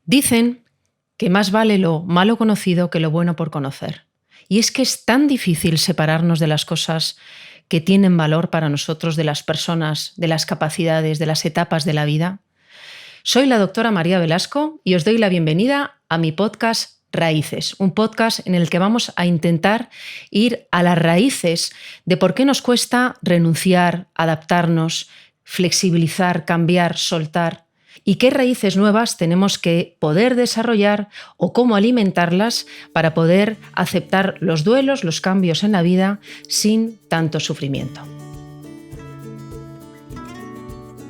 Dicen que más vale lo malo conocido que lo bueno por conocer. Y es que es tan difícil separarnos de las cosas que tienen valor para nosotros, de las personas, de las capacidades, de las etapas de la vida. Soy la doctora María Velasco y os doy la bienvenida a mi podcast Raíces, un podcast en el que vamos a intentar ir a las raíces de por qué nos cuesta renunciar, adaptarnos, flexibilizar, cambiar, soltar, y qué raíces nuevas tenemos que poder desarrollar o cómo alimentarlas para poder aceptar los duelos, los cambios en la vida sin tanto sufrimiento.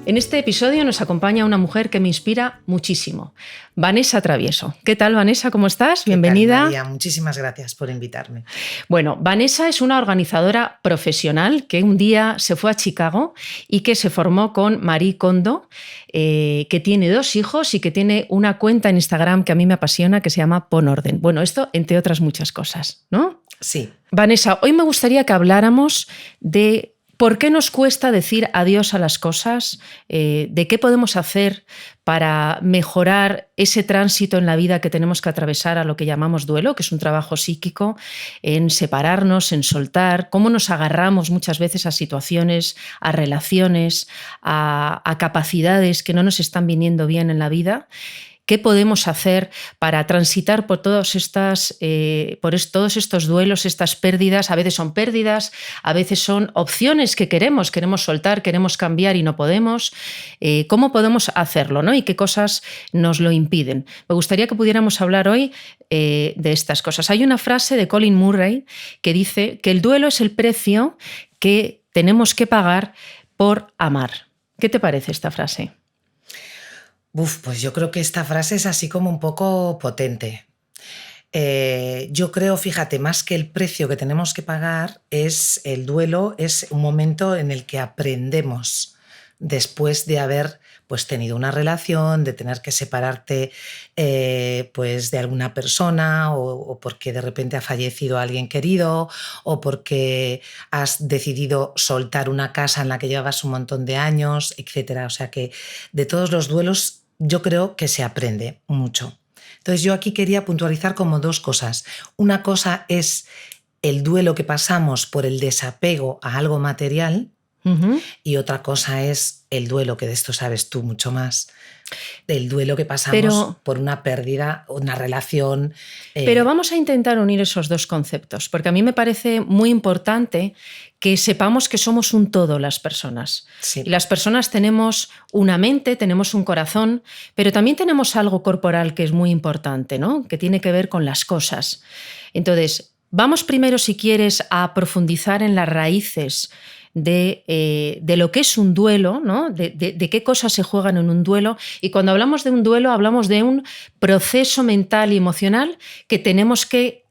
En este episodio nos acompaña una mujer que me inspira muchísimo, Vanessa Travieso. ¿Qué tal, Vanessa? ¿Cómo estás? Bienvenida. ¿Qué tal, María? Muchísimas gracias por invitarme. Bueno, Vanessa es una organizadora profesional que un día se fue a Chicago y que se formó con Marie Kondo, que tiene 2 hijos y que tiene una cuenta en Instagram que a mí me apasiona, que se llama Pon Orden. Bueno, esto entre otras muchas cosas, ¿no? Sí. Vanessa, hoy me gustaría que habláramos de ¿por qué nos cuesta decir adiós a las cosas? ¿De qué podemos hacer para mejorar ese tránsito en la vida que tenemos que atravesar a lo que llamamos duelo, que es un trabajo psíquico, en separarnos, en soltar? ¿Cómo nos agarramos muchas veces a situaciones, a relaciones, a capacidades que no nos están viniendo bien en la vida? ¿Qué podemos hacer para transitar por todos estos duelos, estas pérdidas? A veces son pérdidas, a veces son opciones que queremos soltar, queremos cambiar y no podemos. ¿Cómo podemos hacerlo, ¿no? Y qué cosas nos lo impiden? Me gustaría que pudiéramos hablar hoy de estas cosas. Hay una frase de Colin Murray que dice que el duelo es el precio que tenemos que pagar por amar. ¿Qué te parece esta frase? Pues yo creo que esta frase es así como un poco potente. Yo creo, fíjate, más que el precio que tenemos que pagar, es el duelo, es un momento en el que aprendemos después de haber tenido una relación, de tener que separarte de alguna persona o porque de repente ha fallecido alguien querido o porque has decidido soltar una casa en la que llevabas un montón de años, etc. O sea que de todos los duelos yo creo que se aprende mucho. Entonces yo aquí quería puntualizar como 2 cosas. Una cosa es el duelo que pasamos por el desapego a algo material. Y otra cosa es el duelo, que de esto sabes tú mucho más, del duelo que pasamos por una pérdida, una relación. Pero vamos a intentar unir esos 2 conceptos, porque a mí me parece muy importante que sepamos que somos un todo las personas. Sí. Y las personas tenemos una mente, tenemos un corazón, pero también tenemos algo corporal que es muy importante, ¿no? Que tiene que ver con las cosas. Entonces, vamos primero, si quieres, a profundizar en las raíces de lo que es un duelo, ¿no? De qué cosas se juegan en un duelo. Y cuando hablamos de un duelo, hablamos de un proceso mental y emocional que tenemos que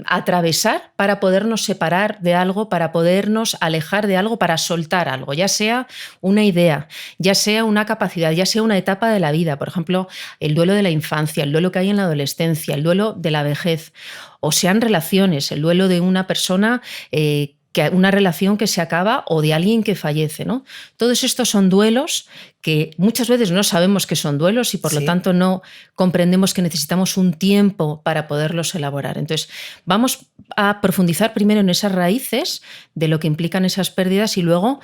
atravesar para podernos separar de algo, para podernos alejar de algo, para soltar algo, ya sea una idea, ya sea una capacidad, ya sea una etapa de la vida. Por ejemplo, el duelo de la infancia, el duelo que hay en la adolescencia, el duelo de la vejez, o sean relaciones, el duelo de una persona una relación que se acaba o de alguien que fallece, ¿no? Todos estos son duelos que muchas veces no sabemos que son duelos y por lo tanto no comprendemos que necesitamos un tiempo para poderlos elaborar. Entonces, vamos a profundizar primero en esas raíces de lo que implican esas pérdidas y luego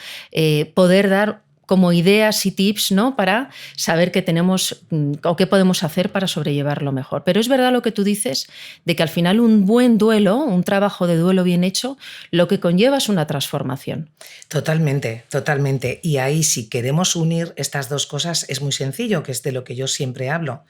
poder dar como ideas y tips, ¿no? Para saber qué tenemos o qué podemos hacer para sobrellevarlo mejor. Pero es verdad lo que tú dices, de que al final un buen duelo, un trabajo de duelo bien hecho, lo que conlleva es una transformación. Totalmente, totalmente. Y ahí, si queremos unir estas 2 cosas, es muy sencillo, que es de lo que yo siempre hablo.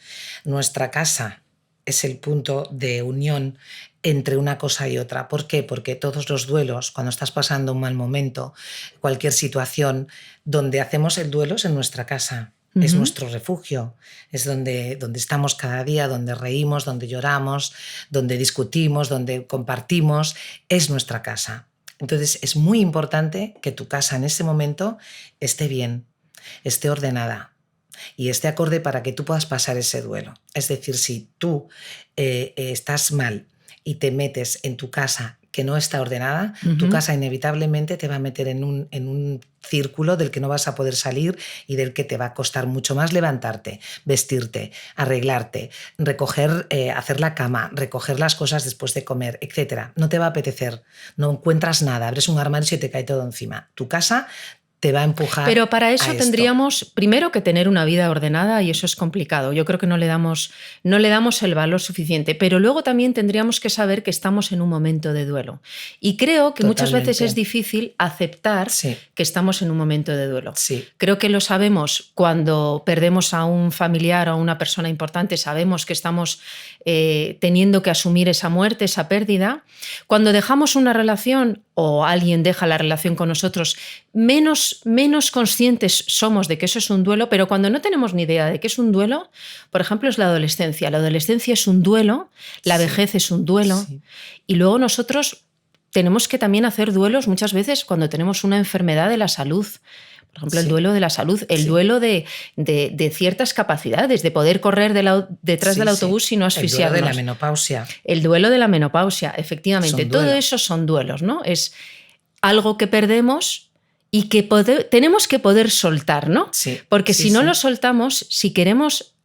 Nuestra casa es el punto de unión entre una cosa y otra. ¿Por qué? Porque todos los duelos, cuando estás pasando un mal momento, cualquier situación, donde hacemos el duelo es en nuestra casa. Es nuestro refugio, es donde estamos cada día, donde reímos, donde lloramos, donde discutimos, donde compartimos, es nuestra casa. Entonces es muy importante que tu casa en ese momento esté bien, esté ordenada y esté acorde para que tú puedas pasar ese duelo. Es decir, si tú estás mal y te metes en tu casa que no está ordenada, tu Ujú. casa inevitablemente te va a meter en un círculo del que no vas a poder salir y del que te va a costar mucho más levantarte, vestirte, arreglarte, recoger, hacer la cama, recoger las cosas después de comer, etc. No te va a apetecer, no encuentras nada, abres un armario y se te cae todo encima. Tu casa te va a empujar Pero para a eso esto. tendríamos primero que tener una vida ordenada y eso es complicado. Yo creo que no le damos el valor suficiente, pero luego también tendríamos que saber que estamos en un momento de duelo. Y creo que muchas veces es Totalmente. difícil aceptar Sí, que estamos en un momento de duelo. sí. Creo que lo sabemos cuando perdemos a un familiar o a una persona importante, sabemos que estamos teniendo que asumir esa muerte, esa pérdida. Cuando dejamos una relación o alguien deja la relación con nosotros, menos conscientes somos de que eso es un duelo, pero cuando no tenemos ni idea de que es un duelo, por ejemplo, es la adolescencia. La adolescencia es un duelo, la Sí, vejez es un duelo, sí. y luego nosotros tenemos que también hacer duelos muchas veces cuando tenemos una enfermedad de la salud. Por ejemplo, el Sí, duelo de la salud, el sí, duelo de ciertas capacidades, de poder correr detrás del sí, sí. autobús y no El duelo de la asfixiarnos. menopausia El duelo de la menopausia, efectivamente. son Todo duelo. eso son duelos, ¿no? Es algo que perdemos y que tenemos que poder soltar, ¿no? Sí, Porque sí, si no sí. lo soltamos, si queremos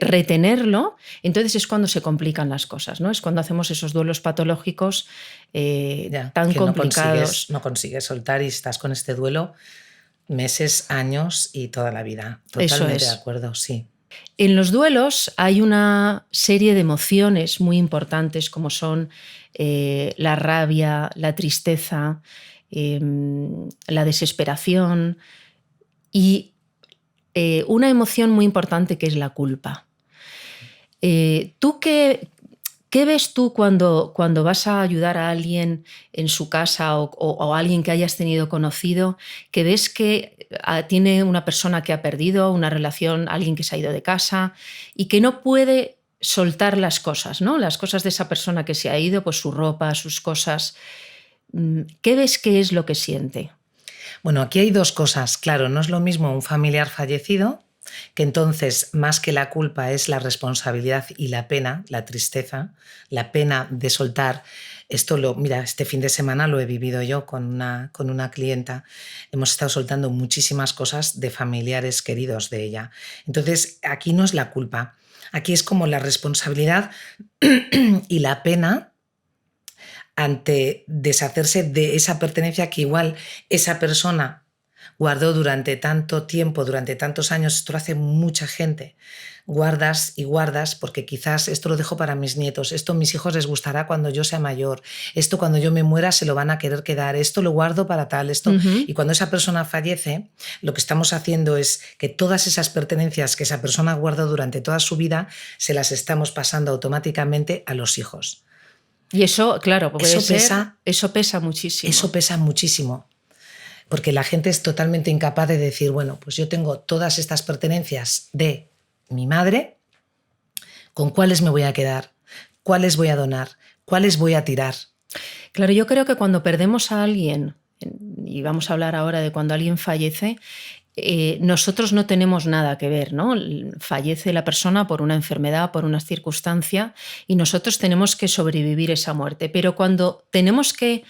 retenerlo, entonces es cuando se complican las cosas, ¿no? Es cuando hacemos esos duelos patológicos Ya, tan que complicados. no consigues soltar y estás con este duelo meses, años y toda la vida. Eso Totalmente de es. acuerdo, sí. En los duelos hay una serie de emociones muy importantes como son la rabia, la tristeza, la desesperación y una emoción muy importante que es la culpa. ¿Tú qué ves tú cuando vas a ayudar a alguien en su casa o a alguien que hayas tenido conocido, que ves que tiene una persona que ha perdido una relación, alguien que se ha ido de casa y que no puede soltar las cosas, ¿no? Las cosas de esa persona que se ha ido, pues su ropa, sus cosas. ¿Qué ves que es lo que siente? Bueno, aquí hay dos cosas. Claro, no es lo mismo un familiar fallecido, que entonces más que la culpa es la responsabilidad y la pena, la tristeza, la pena de soltar. Mira, este fin de semana lo he vivido yo con una clienta. Hemos estado soltando muchísimas cosas de familiares queridos de ella. Entonces, aquí no es la culpa. Aquí es como la responsabilidad y la pena ante deshacerse de esa pertenencia que igual esa persona guardó durante tanto tiempo, durante tantos años. Esto lo hace mucha gente. Guardas y guardas porque quizás esto lo dejo para mis nietos, esto a mis hijos les gustará cuando yo sea mayor, esto cuando yo me muera se lo van a querer quedar, esto lo guardo para tal, esto. Y cuando esa persona fallece, lo que estamos haciendo es que todas esas pertenencias que esa persona guardó durante toda su vida se las estamos pasando automáticamente a los hijos. Y eso, claro, eso pesa muchísimo. Eso pesa muchísimo, porque la gente es totalmente incapaz de decir, bueno, pues yo tengo todas estas pertenencias de mi madre, ¿con cuáles me voy a quedar? ¿Cuáles voy a donar? ¿Cuáles voy a tirar? Claro, yo creo que cuando perdemos a alguien, y vamos a hablar ahora de cuando alguien fallece, nosotros no tenemos nada que ver, ¿no? Fallece la persona por una enfermedad, por una circunstancia, y nosotros tenemos que sobrevivir esa muerte. Pero cuando tenemos que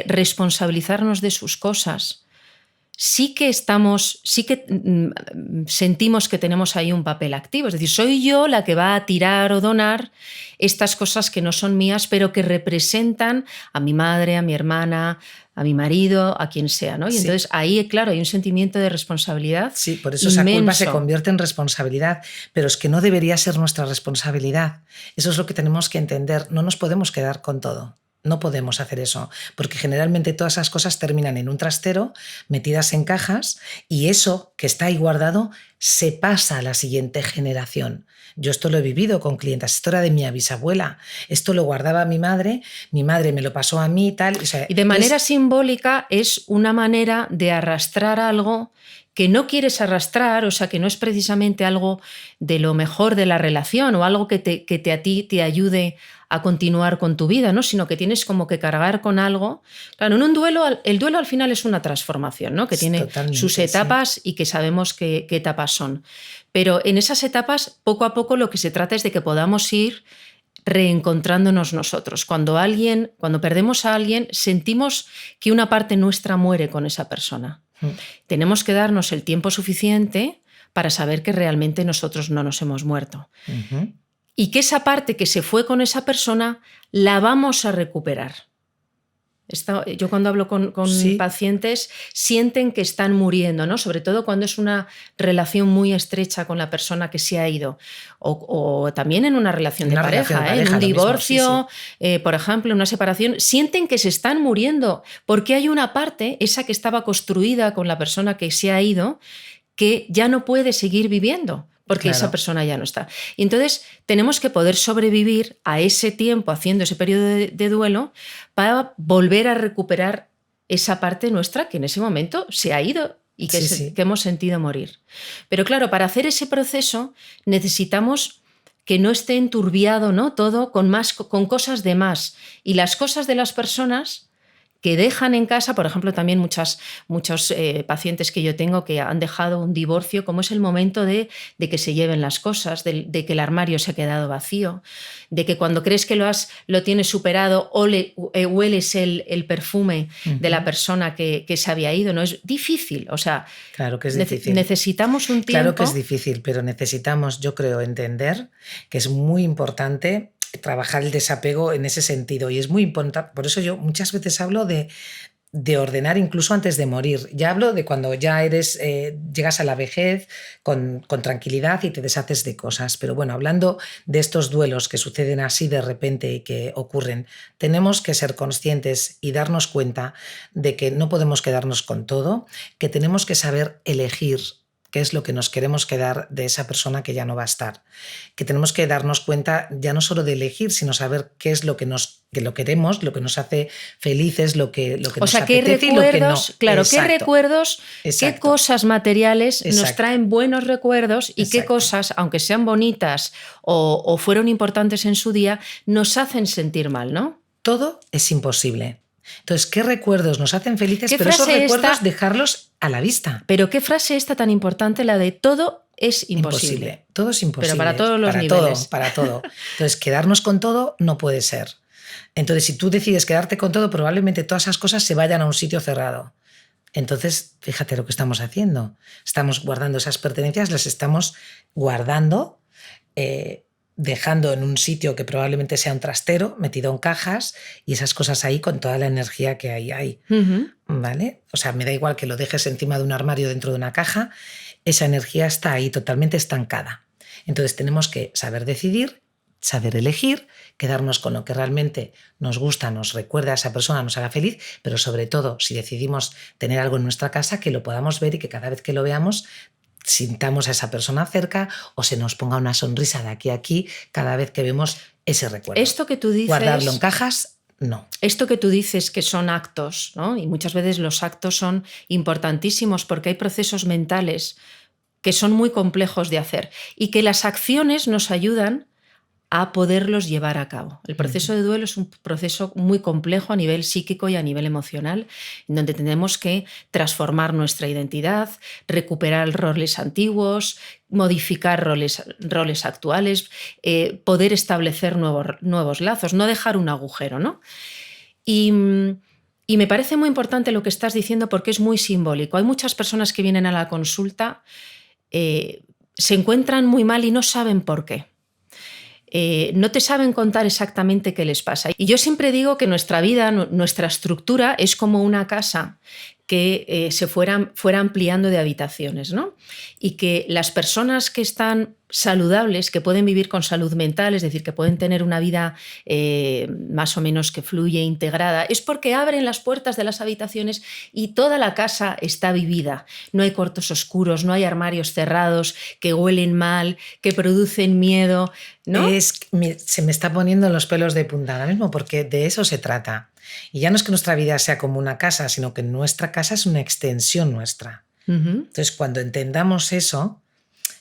responsabilizarnos de sus cosas, sí que sentimos que tenemos ahí un papel activo. Es decir, soy yo la que va a tirar o donar estas cosas que no son mías, pero que representan a mi madre, a mi hermana, a mi marido, a quien sea, ¿no? Y Sí. entonces ahí, claro, hay un sentimiento de responsabilidad. Sí, por eso inmenso. esa culpa se convierte en responsabilidad, pero es que no debería ser nuestra responsabilidad. Eso es lo que tenemos que entender. No nos podemos quedar con todo. No podemos hacer eso, porque generalmente todas esas cosas terminan en un trastero, metidas en cajas, y eso que está ahí guardado se pasa a la siguiente generación. Yo esto lo he vivido con clientes, esto era de mi bisabuela, esto lo guardaba mi madre me lo pasó a mí y tal. O sea, y de manera simbólica es una manera de arrastrar algo que no quieres arrastrar, o sea, que no es precisamente algo de lo mejor de la relación o algo que a ti te ayude a continuar con tu vida, ¿no? Sino que tienes como que cargar con algo. Claro, en un duelo, el duelo al final es una transformación, ¿no? Que tiene sus etapas y que sabemos qué etapas son. Pero en esas etapas, poco a poco, lo que se trata es de que podamos ir reencontrándonos nosotros. Cuando perdemos a alguien, sentimos que una parte nuestra muere con esa persona. Tenemos que darnos el tiempo suficiente para saber que realmente nosotros no nos hemos muerto. Y que esa parte que se fue con esa persona la vamos a recuperar. Yo cuando hablo con pacientes sienten que están muriendo, ¿no? Sobre todo cuando es una relación muy estrecha con la persona que se ha ido, o también en una relación de pareja, en un divorcio, por ejemplo, en una separación, sienten que se están muriendo porque hay una parte, esa que estaba construida con la persona que se ha ido, que ya no puede seguir viviendo. Porque esa persona ya no está. Y entonces tenemos que poder sobrevivir a ese tiempo haciendo ese periodo de duelo para volver a recuperar esa parte nuestra que en ese momento se ha ido y que hemos sentido morir. Pero claro, para hacer ese proceso necesitamos que no esté enturbiado, ¿no? Todo con cosas de más. Y las cosas de las personas que dejan en casa, por ejemplo, también muchos pacientes que yo tengo que han dejado un divorcio, como es el momento de que se lleven las cosas, de que el armario se ha quedado vacío, de que cuando crees que lo tienes superado hueles el perfume de la persona que se había ido. ¿No? Es difícil, o sea, claro que es difícil. Necesitamos un tiempo. Claro que es difícil, pero necesitamos, yo creo, entender que es muy importante trabajar el desapego en ese sentido, y es muy importante. Por eso yo muchas veces hablo de ordenar incluso antes de morir. Ya hablo de cuando ya llegas a la vejez con tranquilidad y te deshaces de cosas. Pero bueno, hablando de estos duelos que suceden así de repente y que ocurren, tenemos que ser conscientes y darnos cuenta de que no podemos quedarnos con todo, que tenemos que saber elegir qué es lo que nos queremos quedar de esa persona que ya no va a estar. Que tenemos que darnos cuenta ya no solo de elegir, sino saber qué es lo que lo queremos, lo que nos hace felices, lo que nos apetece y lo que no. Claro, qué recuerdos, qué cosas materiales nos traen buenos recuerdos y qué cosas, aunque sean bonitas o fueron importantes en su día, nos hacen sentir mal, ¿no? Todo es imposible. Entonces, ¿qué recuerdos nos hacen felices? Pero esos recuerdos dejarlos a la vista. Pero qué frase esta tan importante, la de todo es imposible. Todo es imposible. Pero para todos los niveles. Para todo. Entonces, quedarnos con todo no puede ser. Entonces, si tú decides quedarte con todo, probablemente todas esas cosas se vayan a un sitio cerrado. Entonces, fíjate lo que estamos haciendo. Estamos guardando esas pertenencias, las estamos guardando, dejando en un sitio que probablemente sea un trastero, metido en cajas, y esas cosas ahí con toda la energía que hay ahí. ¿Vale? O sea, me da igual que lo dejes encima de un armario dentro de una caja, esa energía está ahí totalmente estancada. Entonces tenemos que saber decidir, saber elegir, quedarnos con lo que realmente nos gusta, nos recuerda a esa persona, nos haga feliz, pero sobre todo, si decidimos tener algo en nuestra casa, que lo podamos ver y que cada vez que lo veamos sintamos a esa persona cerca o se nos ponga una sonrisa de aquí a aquí cada vez que vemos ese recuerdo. Esto que tú dices, guardarlo en cajas, no. Esto que tú dices que son actos, ¿no? Y muchas veces los actos son importantísimos porque hay procesos mentales que son muy complejos de hacer y que las acciones nos ayudan a poderlos llevar a cabo. El proceso de duelo es un proceso muy complejo a nivel psíquico y a nivel emocional, en donde tenemos que transformar nuestra identidad, recuperar roles antiguos, modificar roles actuales, poder establecer nuevos lazos, no dejar un agujero, ¿no? Y me parece muy importante lo que estás diciendo porque es muy simbólico. Hay muchas personas que vienen a la consulta, se encuentran muy mal y no saben por qué. No te saben contar exactamente qué les pasa. Y yo siempre digo que nuestra vida, nuestra estructura es como una casa que se fuera ampliando de habitaciones, ¿no? Y que las personas que están saludables, que pueden vivir con salud mental, es decir, que pueden tener una vida más o menos que fluye, integrada, es porque abren las puertas de las habitaciones y toda la casa está vivida. No hay cuartos oscuros, no hay armarios cerrados que huelen mal, que producen miedo, ¿no? Se me está poniendo los pelos de punta ahora mismo porque de eso se trata. Y ya no es que nuestra vida sea como una casa, sino que nuestra casa es una extensión nuestra. Entonces, cuando entendamos eso,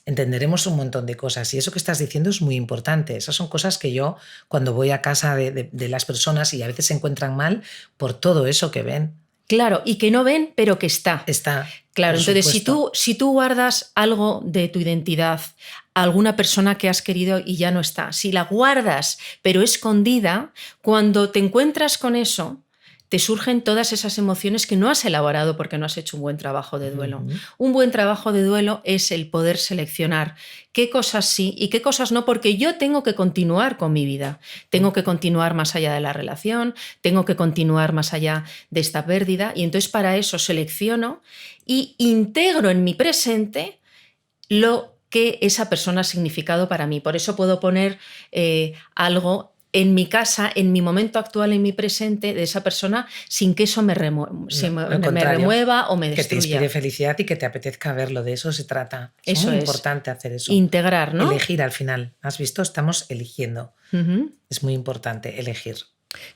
entenderemos un montón de cosas. Y eso que estás diciendo es muy importante. Esas son cosas que yo, cuando voy a casa de las personas y a veces se encuentran mal por todo eso que ven. Claro, y que no ven, pero que está. Está. Claro, Por entonces supuesto. si tú guardas algo de tu identidad, alguna persona que has querido y ya no está, si la guardas pero escondida, cuando te encuentras con eso, te surgen todas esas emociones que no has elaborado porque no has hecho un buen trabajo de duelo. Ujú. Un buen trabajo de duelo es el poder seleccionar qué cosas sí y qué cosas no, porque yo tengo que continuar con mi vida, tengo que continuar más allá de la relación, tengo que continuar más allá de esta pérdida, y entonces para eso selecciono y integro en mi presente lo que esa persona ha significado para mí. Por eso puedo poner algo en mi casa, en mi momento actual, en mi presente, de esa persona, sin que eso me No, al me contrario, remueva o me que te inspire destruya. felicidad y que te apetezca verlo, de eso se trata. Es Eso muy es, importante hacer eso. integrar, ¿no? Elegir al final. ¿Has visto? Estamos eligiendo. Uh-huh. Es muy importante elegir.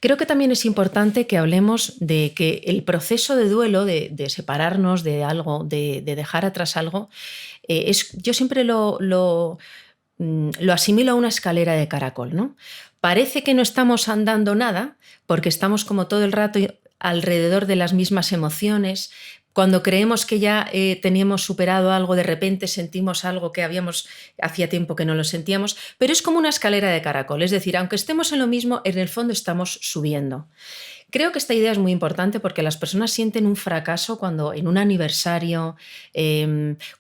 Creo que también es importante que hablemos de que el proceso de duelo, de separarnos de algo, de dejar atrás algo, yo siempre lo asimilo a una escalera de caracol, ¿no? Parece que no estamos andando nada porque estamos como todo el rato alrededor de las mismas emociones. Cuando creemos que ya teníamos superado algo, de repente sentimos algo que hacía tiempo que no lo sentíamos, pero es como una escalera de caracol, es decir, aunque estemos en lo mismo, en el fondo estamos subiendo. Creo que esta idea es muy importante porque las personas sienten un fracaso cuando en un aniversario,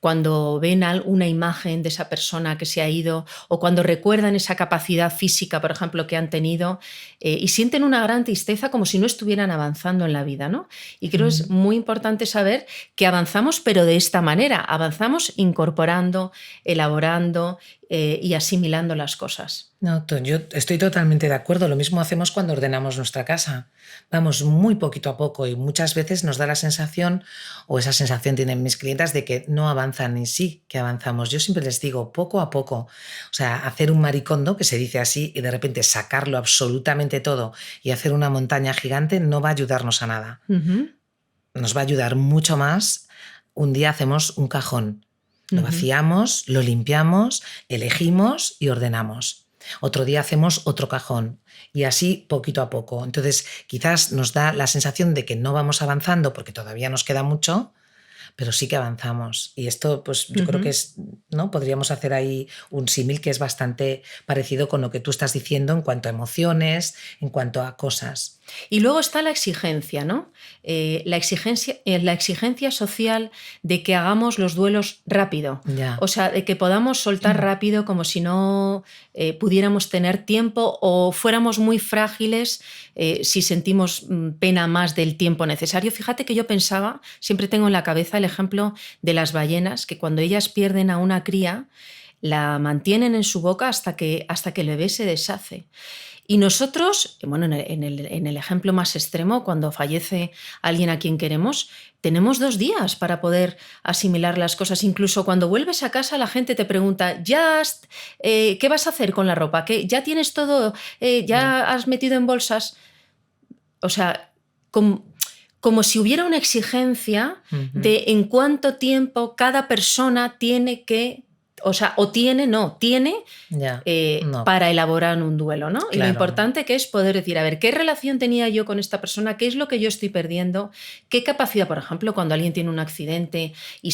cuando ven una imagen de esa persona que se ha ido, o cuando recuerdan esa capacidad física, por ejemplo, que han tenido, y sienten una gran tristeza como si no estuvieran avanzando en la vida, ¿no? Y creo que es muy importante saber que avanzamos, pero de esta manera, avanzamos incorporando, elaborando y asimilando las cosas. No, yo estoy totalmente de acuerdo. Lo mismo hacemos cuando ordenamos nuestra casa. Vamos muy poquito a poco y muchas veces nos da la sensación, o esa sensación tienen mis clientas, de que no avanzan, y sí que avanzamos. Yo siempre les digo, poco a poco. O sea, hacer un maricondo, que se dice así, y de repente sacarlo absolutamente todo y hacer una montaña gigante no va a ayudarnos a nada. Uh-huh. Nos va a ayudar mucho más. Un día hacemos un cajón. Lo vaciamos, lo limpiamos, elegimos y ordenamos. Otro día hacemos otro cajón y así poquito a poco. Entonces, quizás nos da la sensación de que no vamos avanzando porque todavía nos queda mucho, pero sí que avanzamos. Y esto, pues yo creo que es, ¿no? Podríamos hacer ahí un símil que es bastante parecido con lo que tú estás diciendo en cuanto a emociones, en cuanto a cosas. Y luego está la exigencia, ¿no? La exigencia social de que hagamos los duelos rápido. Ya. O sea, de que podamos soltar rápido como si no pudiéramos tener tiempo, o fuéramos muy frágiles si sentimos pena más del tiempo necesario. Fíjate que yo pensaba, siempre tengo en la cabeza el ejemplo de las ballenas, que cuando ellas pierden a una cría, la mantienen en su boca hasta que el bebé se deshace. Y nosotros, bueno, en el ejemplo más extremo, cuando fallece alguien a quien queremos, tenemos 2 días para poder asimilar las cosas. Incluso cuando vuelves a casa, la gente te pregunta, ¿qué vas a hacer con la ropa? ¿Ya tienes todo? ¿Ya has metido en bolsas? O sea, como si hubiera una exigencia de en cuánto tiempo cada persona tiene que... O sea, tiene No. para elaborar un duelo, ¿no? Claro. Y lo importante que es poder decir, a ver, ¿qué relación tenía yo con esta persona? ¿Qué es lo que yo estoy perdiendo? ¿Qué capacidad, por ejemplo, cuando alguien tiene un accidente y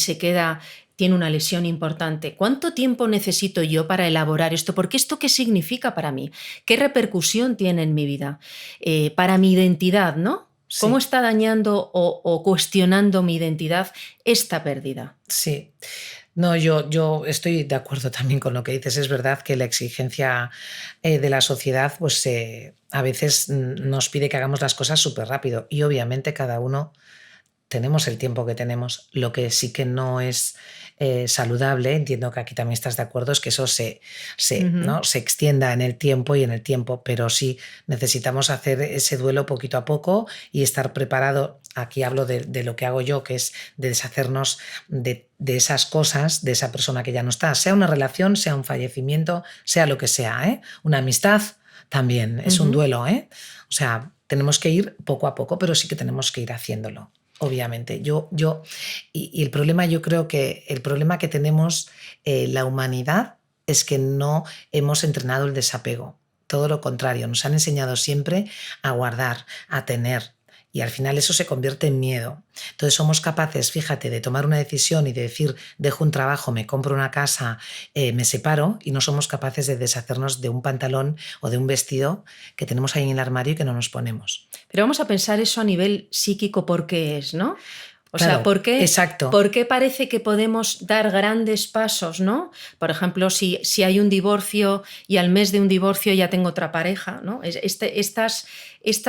tiene una lesión importante? ¿Cuánto tiempo necesito yo para elaborar esto? Porque ¿esto qué significa para mí? ¿Qué repercusión tiene en mi vida? Para mi identidad, ¿no? Sí. ¿Cómo está dañando o cuestionando mi identidad esta pérdida? Sí. No, yo estoy de acuerdo también con lo que dices. Es verdad que la exigencia de la sociedad pues, a veces nos pide que hagamos las cosas súper rápido, y obviamente cada uno tenemos el tiempo que tenemos. Lo que sí que no es saludable, entiendo que aquí también estás de acuerdo, es que eso ¿no? se extienda en el tiempo y en el tiempo, pero sí necesitamos hacer ese duelo poquito a poco y estar preparado. Aquí hablo de lo que hago yo, que es de deshacernos de esas cosas, de esa persona que ya no está, sea una relación, sea un fallecimiento, sea lo que sea, ¿eh? Una amistad también es un duelo, ¿eh? O sea, tenemos que ir poco a poco, pero sí que tenemos que ir haciéndolo. Obviamente, y el problema, yo creo que el problema que tenemos la humanidad es que no hemos entrenado el desapego. Todo lo contrario, nos han enseñado siempre a guardar, a tener. y al final eso se convierte en miedo. Entonces somos capaces, fíjate, de tomar una decisión y de decir, dejo un trabajo, me compro una casa, me separo, y no somos capaces de deshacernos de un pantalón o de un vestido que tenemos ahí en el armario y que no nos ponemos. Pero vamos a pensar eso a nivel psíquico, ¿por qué es, no? O Claro, sea, exacto. ¿por qué parece que podemos dar grandes pasos, ¿no? Por ejemplo, si hay un divorcio y al mes de un divorcio ya tengo otra pareja, ¿no? Estas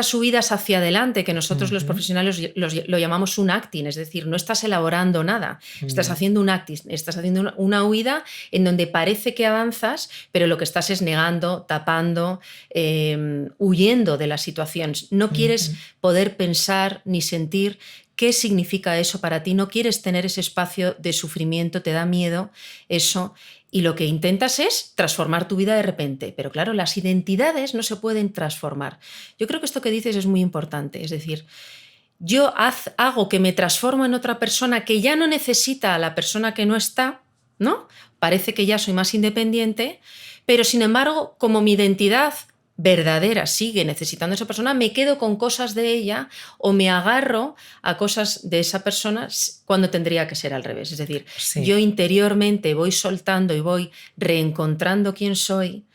subidas hacia adelante que nosotros los profesionales lo llamamos un acting, es decir, no estás elaborando nada, estás haciendo un acting, estás haciendo una huida en donde parece que avanzas, pero lo que estás es negando, tapando, huyendo de las situaciones. No quieres poder pensar ni sentir qué significa eso para ti, no quieres tener ese espacio de sufrimiento, te da miedo eso, y lo que intentas es transformar tu vida de repente. Pero claro, las identidades no se pueden transformar. Yo creo que esto que dices es muy importante, es decir, yo hago que me transformo en otra persona que ya no necesita a la persona que no está, ¿no? Parece que ya soy más independiente, pero sin embargo, como mi identidad verdadera sigue necesitando a esa persona, me quedo con cosas de ella o me agarro a cosas de esa persona cuando tendría que ser al revés. Es decir, yo interiormente voy soltando y voy reencontrando quién soy.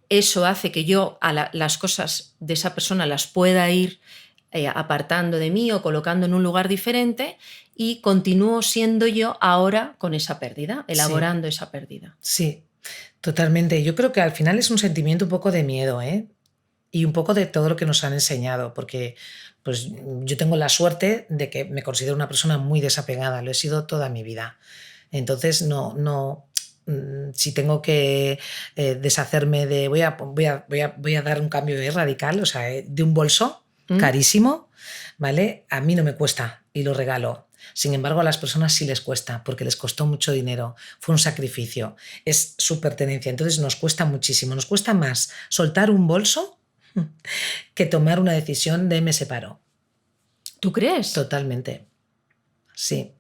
Eso hace que yo las cosas de esa persona las pueda ir apartando de mí o colocando en un lugar diferente, y continúo siendo yo ahora con esa pérdida, elaborando esa pérdida. Sí, totalmente. Yo creo que al final es un sentimiento un poco de miedo, ¿eh? Y un poco de todo lo que nos han enseñado, porque pues, yo tengo la suerte de que me considero una persona muy desapegada, lo he sido toda mi vida. Entonces, si tengo que deshacerme de... Voy a dar un cambio radical, o sea, de un bolso carísimo, ¿vale? A mí no me cuesta y lo regalo. Sin embargo, a las personas sí les cuesta, porque les costó mucho dinero, fue un sacrificio, es su pertenencia. Entonces nos cuesta muchísimo, nos cuesta más soltar un bolso que tomar una decisión de me separo. ¿Tú crees? Totalmente, sí.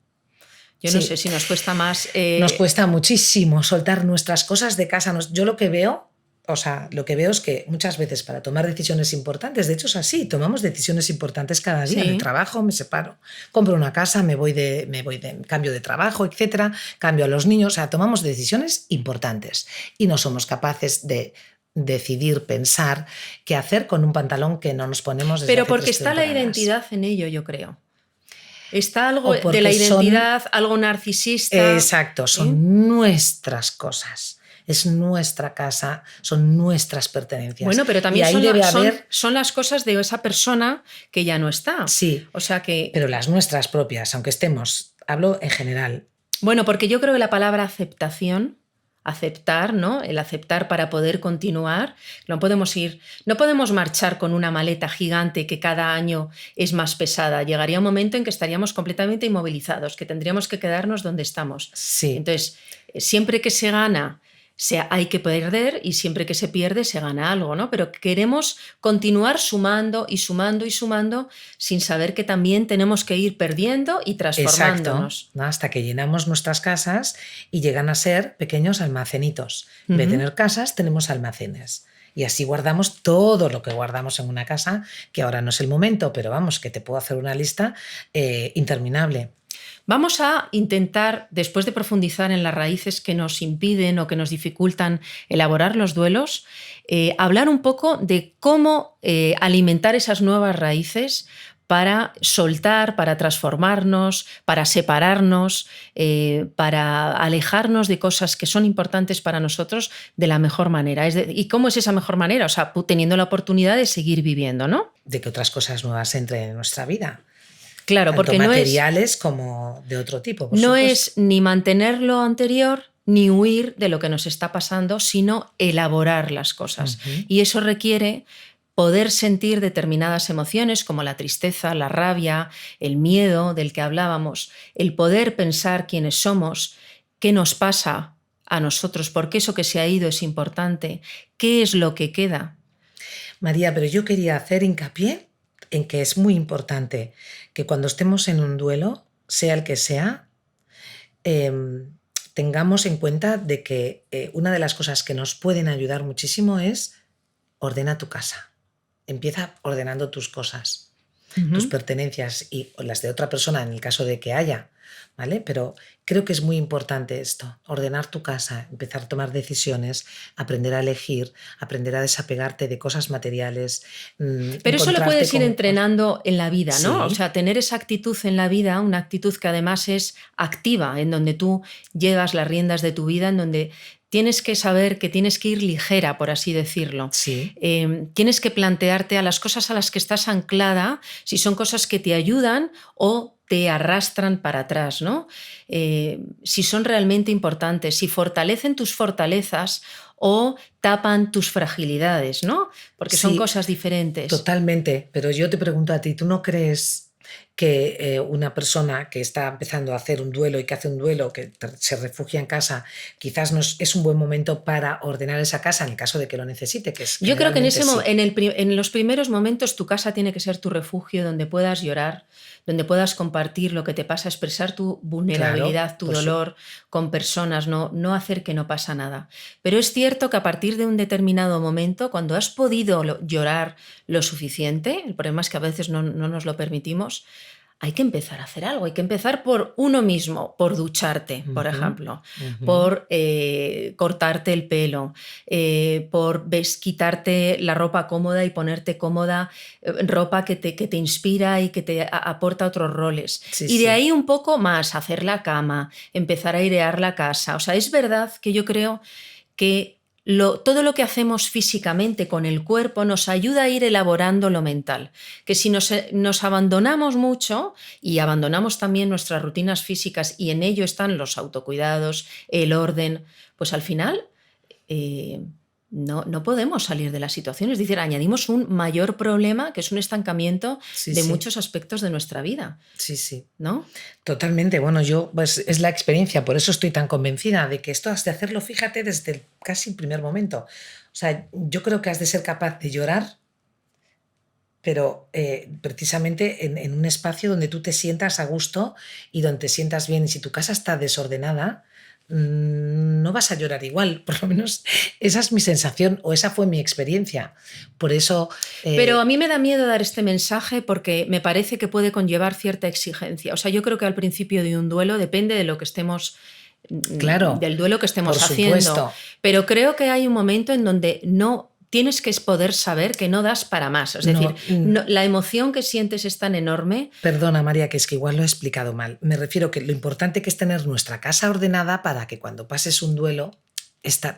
Yo no sé si nos cuesta más... Nos cuesta muchísimo soltar nuestras cosas de casa. Yo lo que veo, es que muchas veces para tomar decisiones importantes, de hecho es así, tomamos decisiones importantes cada día. De trabajo, me separo, compro una casa, me voy de cambio de trabajo, etcétera, cambio a los niños, o sea, tomamos decisiones importantes y no somos capaces de decidir, pensar qué hacer con un pantalón que no nos ponemos desde Pero hace porque 3 está la temporadas. Identidad en ello, yo creo. Está algo de la identidad, algo narcisista. Exacto, son nuestras cosas. Es nuestra casa, son nuestras pertenencias. Bueno, pero también son las cosas de esa persona que ya no está. Sí, o sea que... pero las nuestras propias, aunque estemos, hablo en general. Bueno, porque yo creo que la palabra aceptación, aceptar, ¿no? El aceptar para poder continuar, no podemos marchar con una maleta gigante que cada año es más pesada. Llegaría un momento en que estaríamos completamente inmovilizados, que tendríamos que quedarnos donde estamos. Sí. Entonces, siempre que se gana, hay que perder, y siempre que se pierde se gana algo, ¿no? Pero queremos continuar sumando y sumando y sumando sin saber que también tenemos que ir perdiendo y transformándonos. Exacto, ¿no? Hasta que llenamos nuestras casas y llegan a ser pequeños almacenitos. En vez de tener casas, tenemos almacenes. Y así guardamos todo lo que guardamos en una casa, que ahora no es el momento, pero vamos, que te puedo hacer una lista interminable. Vamos a intentar, después de profundizar en las raíces que nos impiden o que nos dificultan elaborar los duelos, hablar un poco de cómo alimentar esas nuevas raíces para soltar, para transformarnos, para separarnos, para alejarnos de cosas que son importantes para nosotros de la mejor manera. ¿Y cómo es esa mejor manera? O sea, teniendo la oportunidad de seguir viviendo, ¿no? De que otras cosas nuevas entren en nuestra vida. Claro, tanto porque materiales como de otro tipo. No es ni mantener lo anterior ni huir de lo que nos está pasando, sino elaborar las cosas. Y eso requiere poder sentir determinadas emociones como la tristeza, la rabia, el miedo del que hablábamos, el poder pensar quiénes somos, qué nos pasa a nosotros, por qué eso que se ha ido es importante, qué es lo que queda. María, pero yo quería hacer hincapié en que es muy importante que cuando estemos en un duelo, sea el que sea, tengamos en cuenta de que una de las cosas que nos pueden ayudar muchísimo es ordena tu casa. Empieza ordenando tus cosas. tus pertenencias y las de otra persona en el caso de que haya, ¿vale? Pero creo que es muy importante esto, ordenar tu casa, empezar a tomar decisiones, aprender a elegir, aprender a desapegarte de cosas materiales. Pero eso lo puedes ir con... entrenando en la vida, ¿no? Sí. O sea, tener esa actitud en la vida, una actitud que además es activa, en donde tú llevas las riendas de tu vida, en donde tienes que saber que tienes que ir ligera, por así decirlo. Sí. Tienes que plantearte a las cosas a las que estás anclada, si son cosas que te ayudan o te arrastran para atrás, ¿no? Si son realmente importantes, si fortalecen tus fortalezas o tapan tus fragilidades, ¿no? Porque son cosas diferentes. Totalmente, pero yo te pregunto a ti, ¿tú no crees que una persona que está empezando a hacer un duelo y que hace un duelo, que se refugia en casa, quizás no es un buen momento para ordenar esa casa en el caso de que lo necesite? Yo creo que en los primeros momentos tu casa tiene que ser tu refugio donde puedas llorar, donde puedas compartir lo que te pasa, expresar tu vulnerabilidad, tu dolor con personas, no hacer que no pasa nada. Pero es cierto que a partir de un determinado momento, cuando has podido llorar lo suficiente, el problema es que a veces no nos lo permitimos, hay que empezar a hacer algo, hay que empezar por uno mismo, por ducharte, por ejemplo, por cortarte el pelo, por quitarte la ropa cómoda y ponerte cómoda, ropa que te inspira y que te aporta otros roles. Y de ahí un poco más, hacer la cama, empezar a airear la casa. O sea, es verdad que yo creo que todo lo que hacemos físicamente con el cuerpo nos ayuda a ir elaborando lo mental. Que si nos abandonamos mucho y abandonamos también nuestras rutinas físicas y en ello están los autocuidados, el orden, pues al final no podemos salir de la situación. Es decir, añadimos un mayor problema que es un estancamiento de muchos aspectos de nuestra vida. Sí. ¿No? Totalmente. Bueno, pues es la experiencia, por eso estoy tan convencida de que esto has de hacerlo, fíjate, desde casi el primer momento. O sea, yo creo que has de ser capaz de llorar, pero precisamente en un espacio donde tú te sientas a gusto y donde te sientas bien. Y si tu casa está desordenada, no vas a llorar igual, por lo menos esa es mi sensación o esa fue mi experiencia. Por eso... Pero a mí me da miedo dar este mensaje porque me parece que puede conllevar cierta exigencia. O sea, yo creo que al principio de un duelo depende de lo que estemos... Claro, del duelo que estemos haciendo. Supuesto. Pero creo que hay un momento en donde no... Tienes que poder saber que no das para más. Es decir, la emoción que sientes es tan enorme. Perdona, María, que es que igual lo he explicado mal. Me refiero que lo importante que es tener nuestra casa ordenada para que cuando pases un duelo,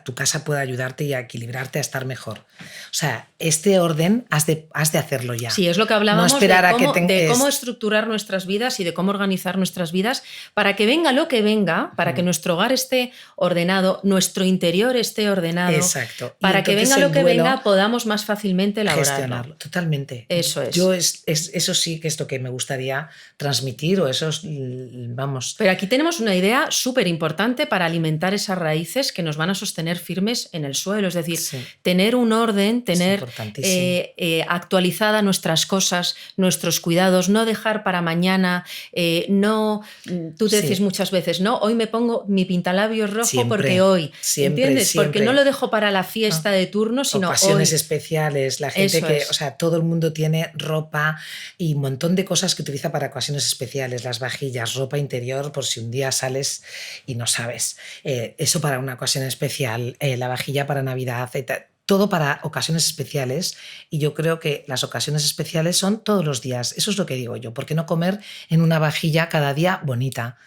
tu casa pueda ayudarte y a equilibrarte, a estar mejor. O sea, este orden has de hacerlo ya. Sí, es lo que hablábamos no esperar de cómo estructurar nuestras vidas y de cómo organizar nuestras vidas para que venga lo que venga, para que nuestro hogar esté ordenado, nuestro interior esté ordenado. Exacto. Para que venga lo que venga, podamos más fácilmente elaborarlo. Gestionarlo. Totalmente. Eso es. Yo eso sí que es lo que me gustaría transmitir o eso es, vamos... Pero aquí tenemos una idea súper importante para alimentar esas raíces que nos van a sostener firmes en el suelo, es decir, tener un orden, tener actualizada nuestras cosas, nuestros cuidados, no dejar para mañana, tú te decís muchas veces, no, hoy me pongo mi pintalabios rojo porque hoy, ¿entiendes? Porque no lo dejo para la fiesta de turno, sino ocasiones hoy. especiales, la gente o sea, todo el mundo tiene ropa y un montón de cosas que utiliza para ocasiones especiales, las vajillas, ropa interior, por si un día sales y no sabes, eso para una ocasión especial, la vajilla para Navidad, todo para ocasiones especiales y yo creo que las ocasiones especiales son todos los días, eso es lo que digo yo, ¿por qué no comer en una vajilla cada día bonita?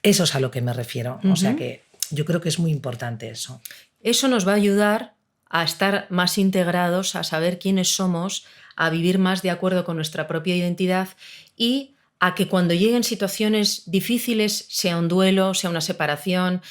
Eso es a lo que me refiero, o sea que yo creo que es muy importante eso. Eso nos va a ayudar a estar más integrados, a saber quiénes somos, a vivir más de acuerdo con nuestra propia identidad y a que cuando lleguen situaciones difíciles, sea un duelo, sea una separación,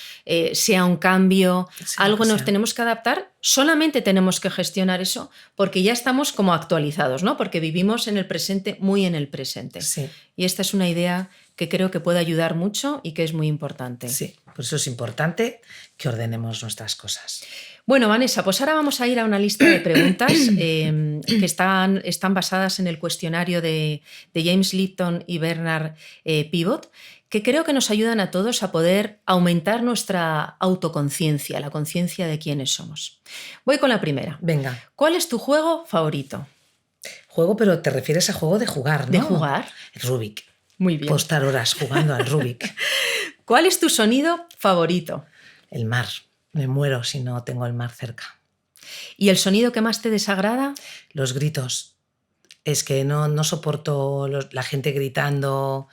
sea un cambio, algo nos tenemos que adaptar, solamente tenemos que gestionar eso porque ya estamos como actualizados, ¿no? Porque vivimos en el presente, muy en el presente. Sí. Y esta es una idea que creo que puede ayudar mucho y que es muy importante. Sí, por eso es importante que ordenemos nuestras cosas. Bueno, Vanessa, pues ahora vamos a ir a una lista de preguntas que están basadas en el cuestionario de James Lipton y Bernard Pivot, que creo que nos ayudan a todos a poder aumentar nuestra autoconciencia, la conciencia de quiénes somos. Voy con la primera. Venga. ¿Cuál es tu juego favorito? Juego, pero te refieres a juego de jugar, ¿no? ¿De jugar? Rubik. Muy bien. Puedo estar horas jugando al Rubik. ¿Cuál es tu sonido favorito? El mar. Me muero si no tengo el mar cerca. ¿Y el sonido que más te desagrada? Los gritos. Es que no soporto la gente gritando,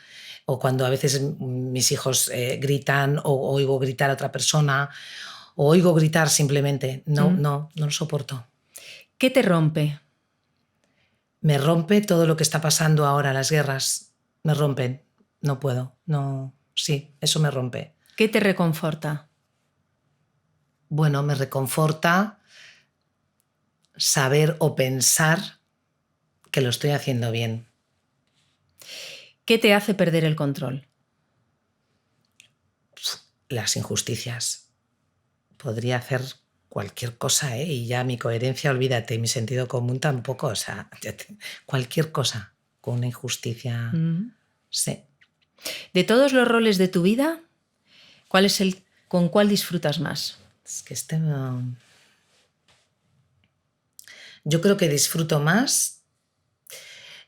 o cuando a veces mis hijos gritan, o oigo gritar a otra persona, o oigo gritar simplemente. No lo soporto. ¿Qué te rompe? Me rompe todo lo que está pasando ahora, las guerras. Me rompen. No puedo. No. Sí, eso me rompe. ¿Qué te reconforta? Bueno, me reconforta saber o pensar que lo estoy haciendo bien. ¿Qué te hace perder el control? Las injusticias. Podría hacer cualquier cosa, ¿eh? Y ya mi coherencia, olvídate, mi sentido común tampoco, o sea, cualquier cosa con una injusticia. Sí. De todos los roles de tu vida, ¿con cuál disfrutas más? Es que yo creo que disfruto más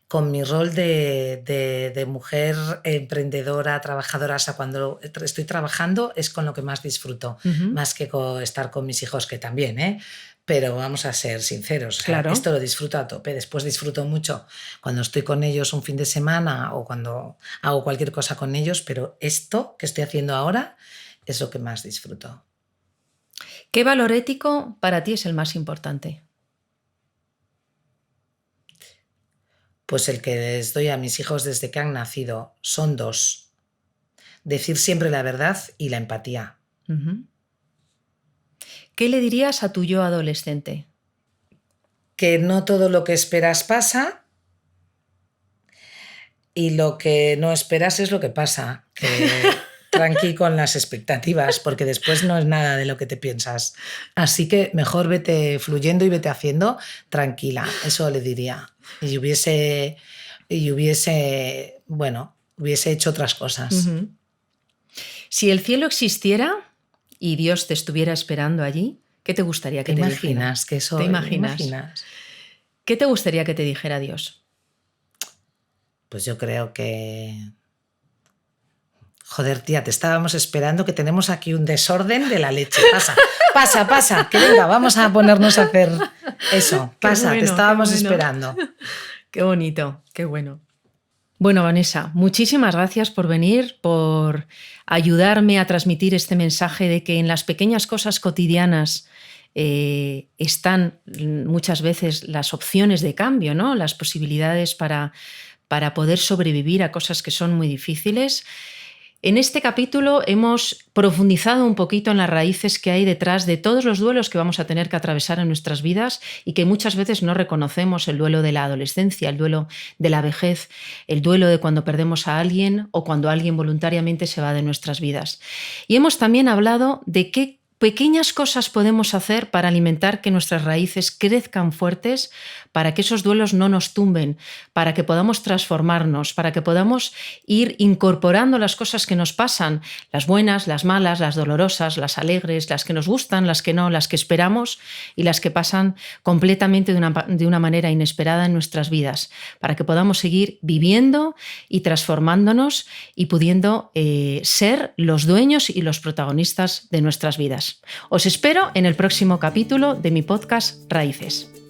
con mi rol de mujer emprendedora, trabajadora. O sea, cuando estoy trabajando es con lo que más disfruto, más que estar con mis hijos, que también, ¿eh? Pero vamos a ser sinceros, o sea, claro. Esto lo disfruto a tope. Después disfruto mucho cuando estoy con ellos un fin de semana o cuando hago cualquier cosa con ellos, pero esto que estoy haciendo ahora es lo que más disfruto. ¿Qué valor ético para ti es el más importante? Pues el que les doy a mis hijos desde que han nacido. Son dos. Decir siempre la verdad y la empatía. ¿Qué le dirías a tu yo adolescente? Que no todo lo que esperas pasa y lo que no esperas es lo que pasa. Que tranqui con las expectativas, porque después no es nada de lo que te piensas. Así que mejor vete fluyendo y vete haciendo tranquila. Eso le diría. Y hubiese hecho otras cosas. Si el cielo existiera y Dios te estuviera esperando allí, ¿qué te gustaría que te dijera? ¿Te imaginas? ¿Qué te gustaría que te dijera Dios? Pues yo creo que... Joder, tía, te estábamos esperando, que tenemos aquí un desorden de la leche. Pasa, que venga, vamos a ponernos a hacer eso. Pasa, bueno, te estábamos esperando. Qué bonito, qué bueno. Bueno, Vanessa, muchísimas gracias por venir, por ayudarme a transmitir este mensaje de que en las pequeñas cosas cotidianas están muchas veces las opciones de cambio, ¿no? Las posibilidades para poder sobrevivir a cosas que son muy difíciles. En este capítulo hemos profundizado un poquito en las raíces que hay detrás de todos los duelos que vamos a tener que atravesar en nuestras vidas y que muchas veces no reconocemos: el duelo de la adolescencia, el duelo de la vejez, el duelo de cuando perdemos a alguien o cuando alguien voluntariamente se va de nuestras vidas. Y hemos también hablado de qué pequeñas cosas podemos hacer para alimentar que nuestras raíces crezcan fuertes, para que esos duelos no nos tumben, para que podamos transformarnos, para que podamos ir incorporando las cosas que nos pasan, las buenas, las malas, las dolorosas, las alegres, las que nos gustan, las que no, las que esperamos y las que pasan completamente de una manera inesperada en nuestras vidas, para que podamos seguir viviendo y transformándonos y pudiendo ser los dueños y los protagonistas de nuestras vidas. Os espero en el próximo capítulo de mi podcast Raíces.